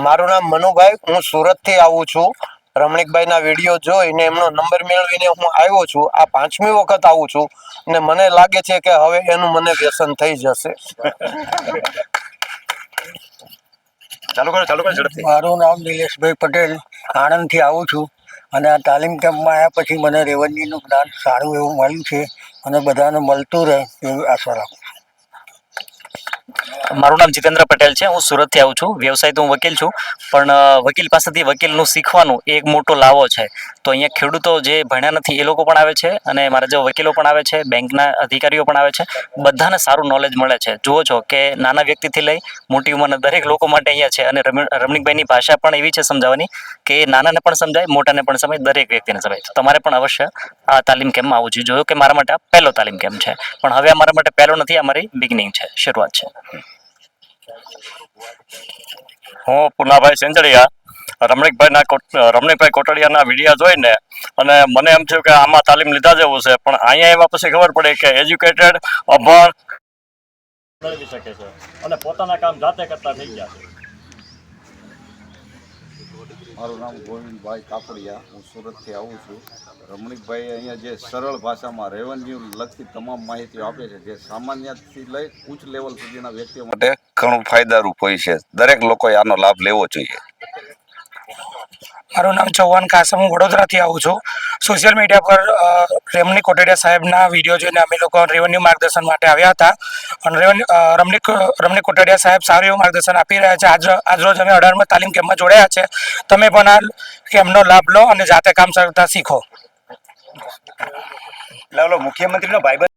મારું નામ મનુભાઈ, હું સુરતથી આવું છું. રમણીકભાઈના વિડીયો જોઈને એમનો નંબર મેળવીને હું આવ્યો છું. આ 5મી વખત આવું છું ને મને લાગે છે કે હવે એનું મને વ્યસન થઈ જશે. મારું નામ નિલેશભાઈ પટેલ, આણંદથી આવું છું અને આ તાલીમ કેમ્પમાં આવ્યા પછી મને રેવન્યુનું જ્ઞાન સારું એવું મળ્યું છે અને બધાને મળતું રહે એવી આશા રાખું છું. મારું નામ જીતેન્દ્ર પટેલ છે. હું સુરતથી આવું છું. વ્યવસાય તો હું વકીલ છું, પણ વકીલ પાસેથી વકીલનું શીખવાનું એ એક મોટો લાવો છે. તો અહીંયા ખેડૂતો જે ભણ્યા નથી એ લોકો પણ આવે છે અને મારા જેવા વકીલો પણ આવે છે, બેંકના અધિકારીઓ પણ આવે છે. બધાને સારું નોલેજ મળે છે. જુઓ છો કે નાના વ્યક્તિથી લઈ મોટી ઉંમરના દરેક લોકો માટે અહીંયા છે અને રમણીકભાઈની ભાષા પણ એવી છે સમજાવવાની કે નાનાને પણ સમજાય, મોટાને પણ સમજાય, દરેક વ્યક્તિને સમજાય. તો તમારે પણ અવશ્ય આ તાલીમ કેમ્પમાં આવવું જોઈએ. જોયું કે મારા માટે આ પહેલો તાલીમ કેમ્પ છે, પણ હવે અમારા માટે પહેલો નથી, આ મારી બિગિનિંગ છે, શરૂઆત છે. હું પુનાભાઈ સેંજળિયા રમણીકભાઈ કોટડિયાના વિડીયા જોઈને અને મને એમ થયું કે આમાં તાલીમ લીધા જેવું છે, પણ અહીંયા એવા પછી ખબર પડી કે એજ્યુકેટેડ અભણ મેળવી શકે છે અને પોતાના કામ જાતે કરતા થઈ ગયા છે. મારું નામ ગોવિંદભાઈ કાપડિયા, હું સુરતથી આવું છું. રમણીકભાઈ અહીંયા જે સરળ ભાષામાં રેવન્યુ લગતી તમામ માહિતીઓ આપે છે, જે સામાન્યથી લઈ ઉચ્ચ લેવલ સુધીના વ્યક્તિઓ માટે ઘણું ફાયદારૂપ હોય છે. દરેક લોકોએ આનો લાભ લેવો જોઈએ. મારું નામ ચૌહાણ કાસમ, હું વડોદરાથી આવું છું. સોશિયલ મીડિયા પર રમણીક કોટડિયા સાહેબના વિડીયો જોઈને અમે લોકો રેવન્યુ માર્ગદર્શન માટે આવ્યા હતા અને રમણીક કોટડિયા સાહેબ સારું એવું માર્ગદર્શન આપી રહ્યા છે. આજરોજ અમે 18મા તાલીમ કેમ્પમાં જોડાયા છે. તમે પણ આ કેમ્પનો લાભ લો અને જાતે કામ કરતા શીખો. મુખ્યમંત્રીનો ભાઈબંધ